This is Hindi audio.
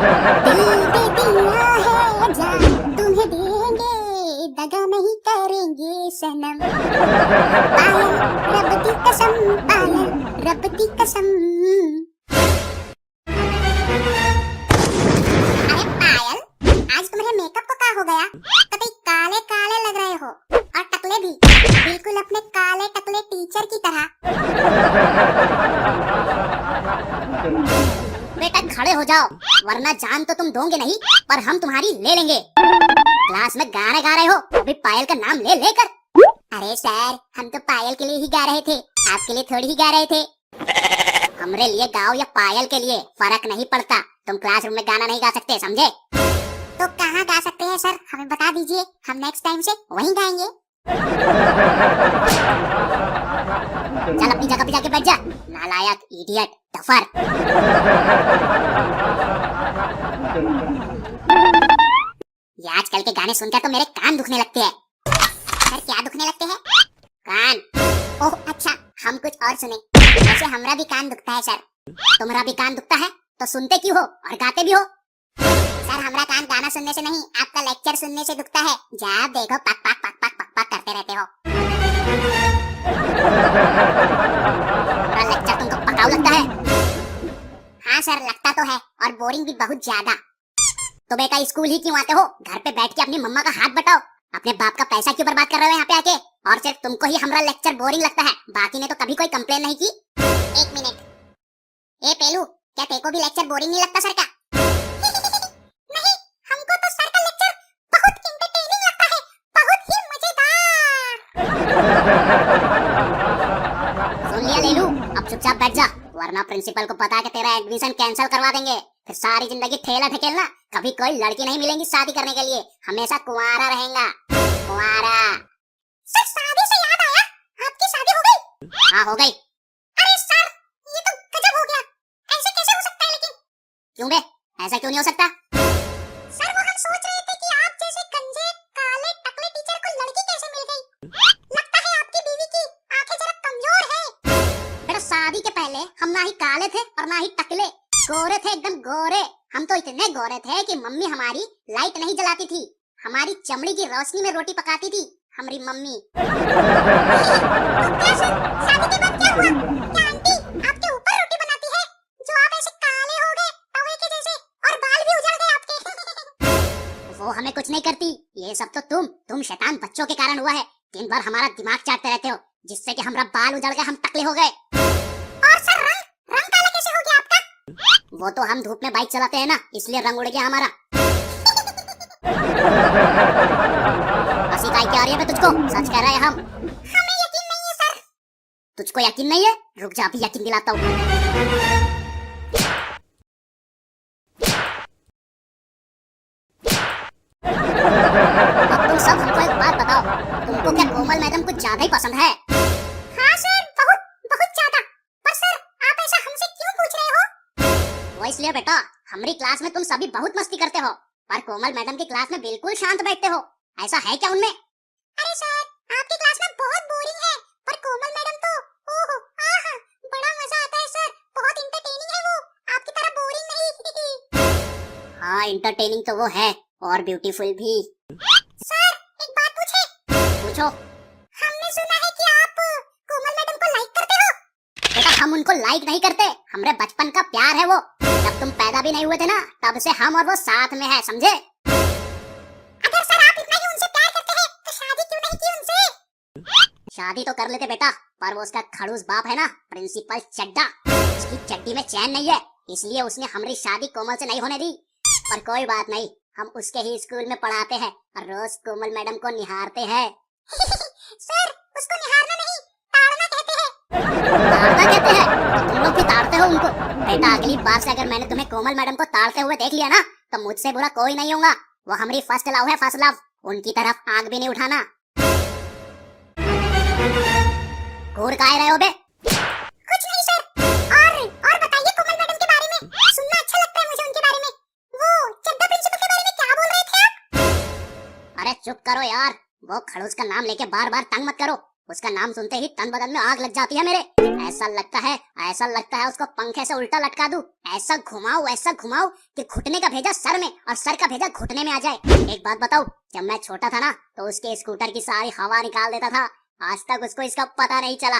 दिल दे दिया है जान तुम्हें देंगे, दगा नहीं करेंगे सनम। पायल रब दी कसम, पायल रब दी कसम। अरे पायल, आज तुम्हारे मेकअप को क्या हो गया? कभी काले काले लग रहे हो, और टकले भी, बिल्कुल अपने काले टकले टीचर की तरह। बेटा खड़े हो जाओ, वरना जान तो तुम दोगे नहीं, पर हम तुम्हारी ले लेंगे। क्लास में गाना गा रहे हो, अभी पायल का नाम ले लेकर। अरे सर, हम तो पायल के लिए ही गा रहे थे, आपके लिए थोड़ी ही गा रहे थे। हमरे लिए गाओ या पायल के लिए, फर्क नहीं पड़ता। तुम क्लासरूम में गाना नहीं गा सकते, समझे? तो कहाँ गा सकते हैं सर, हमें बता दीजिए, हम नेक्स्ट टाइम से वहीं गाएंगे। चल अपनी जगह पे जाके बैठ जा, नालायक, इडियट, डफर। ये आजकल के गाने सुनकर तो मेरे कान दुखने लगते हैं। सर क्या दुखने लगते हैं? कान। ओह अच्छा, हम कुछ और सुने। वैसे हमरा भी कान दुखता है सर। तुम्हारा भी कान दुखता है तो सुनते क्यों हो और गाते भी हो? सर हमरा कान गाना सुनने से नहीं, आपका लेक्चर सुनने से दुखता है। जब देखो पक पक पक पक पक पक करते रहते हो। मेरा लेक्चर तुमको पकाऊ लगता है? हाँ सर लगता तो है, और बोरिंग भी बहुत ज्यादा। तो बेटा स्कूल ही क्यों आते हो? घर पे बैठ के अपनी मम्मा का हाथ बटाओ। अपने बाप का पैसा क्यों बर्बाद कर रहे हो यहाँ पे आके? और सिर्फ तुमको ही हमारा लेक्चर बोरिंग लगता है, बाकी ने तो कभी कोई कंप्लेन नहीं की। एक मिनट, ए पेलू, क्या तेको भी लेक्चर बोरिंग नहीं लगता सर का? नहीं, हमको तो सर का लेक्चर बहुत एंटरटेनिंग लगता है, बहुत ही मजेदार। सुन लिया लेलू, अब चुपचाप बैठ जा, वरना प्रिंसिपल को पता है कि तेरा एडमिशन कैंसिल करवा देंगे। फिर सारी जिंदगी ठेला ठेकेलना, कभी कोई लड़की नहीं मिलेंगी शादी करने के लिए, हमेशा कुंवारा रहेगा, कुंवारा। सर शादी से याद आया, आपकी शादी हो गई? हाँ हो गई। अरे सर ये तो गजब हो गया, ऐसे कैसे हो सकता है लेकिन? क्यों बे, ऐसा क्यों नहीं हो सकता? सर वो हम सोच रहे थे कि आप जैसे गंजे काले टकले टीचर को लड़की कैसे मिल गई? लगता है आपकी बीवी की आंखें जरा कमजोर है। बेटा शादी के पहले हम ना ही काले थे और ना ही टकले, गोरे थे, एकदम गोरे। हम तो इतने गोरे थे कि मम्मी हमारी लाइट नहीं जलाती थी, हमारी चमड़ी की रोशनी में रोटी पकाती थी हमारी मम्मी। तो क्या सर, शादी के बाद क्या हुआ? क्या आंटी आपके ऊपर रोटी बनाती है, जो आप ऐसे काले हो गए तवे के जैसे, और बाल भी उजड़ गए आपके? वो हमें कुछ नहीं करती, ये सब तो तुम शैतान बच्चों के कारण हुआ है। दिन भर हमारा दिमाग चाटते रहते हो, जिससे कि हमारा बाल उजड़ गए, हम टकले हो गए। और सर रंग काला कैसे हो गया आपका? वो तो हम धूप में बाइक चलाते हैं ना, इसलिए रंग उड़ गया हमारा। हंसी काहे की आ रही है तुझको? सच कह रहे हैं हम। हमें यकीन नहीं है सर। तुझको यकीन नहीं है? रुक जा, अभी यकीन दिलाता हूँ। अब तुम सब हमको एक बात बताओ, तुमको क्या कोमल मैडम कुछ ज्यादा ही पसंद है? हाँ सर, बहुत बहुत ज्यादा। पर सर आप ऐसा हमसे क्यों पूछ रहे हो? वो इसलिए बेटा, हमारी क्लास में तुम सभी बहुत मस्ती करते हो, पर कोमल मैडम की क्लास में बिल्कुल शांत बैठते हो। ऐसा है क्या उनमें? अरे सर आपकी क्लास में बहुत बोरिंग है, पर कोमल मैडम तो ओहो आहा बड़ा मजा आता है सर, बहुत इंटरटेनिंग है वो, आपकी तरह बोरिंग नहीं। हाँ इंटरटेनिंग तो वो है, और ब्यूटीफुल भी। सर एक बात पूछे? पूछो। हमने सुना है कि आप कोमल मैडम को लाइक करते हो। बेटा हम उनको लाइक नहीं करते, हमारे बचपन का प्यार है वो। जब तुम पैदा भी नहीं हुए थे ना, तब से हम और वो साथ में है, समझे? अगर सर आप इतना ही उनसे प्यार करते हैं, तो शादी क्यों नहीं की उनसे? शादी तो कर लेते बेटा, पर वो उसका खड़ूस बाप है ना, प्रिंसिपल चड्डा, उसकी चड्डी में चैन नहीं है, इसलिए उसने हमारी शादी कोमल से नहीं होने दी। पर कोई बात नहीं, हम उसके ही स्कूल में पढ़ाते हैं और रोज कोमल मैडम को निहारते हैं। सर उसको निहारना नहीं, ताड़ना कहते हैं। ताड़ना कहते हैं? तो तुम लोग भी ताड़ते हो उनको? बेटा अगली बार से अगर मैंने तुम्हें कोमल मैडम को ताड़ते हुए देख लिया ना, तो मुझसे बुरा कोई नहीं होगा। वो हमारी फर्स्ट लव है, फर्स्ट लव, उनकी तरफ आंख भी नहीं उठाना। घूर काहे रहे हो बे? कुछ नहीं सर। और बताइए कोमल मैडम के बारे में, सुनना अच्छा लगता है मुझे उनके बारे में। वो चड्डा प्रिंसिपल के बारे में क्या बोल रहे थे आप? अरे चुप करो यार, वो खड़ूस का नाम लेके बार बार तंग मत करो, उसका नाम सुनते ही तन बदन में आग लग जाती है मेरे। ऐसा लगता है उसको पंखे से उल्टा लटका दूं। ऐसा घुमाऊं कि घुटने का भेजा सर में और सर का भेजा घुटने में आ जाए। एक बात बताऊं, जब मैं छोटा था ना तो उसके स्कूटर की सारी हवा निकाल देता था। आज तक उसको इसका पता नहीं चला।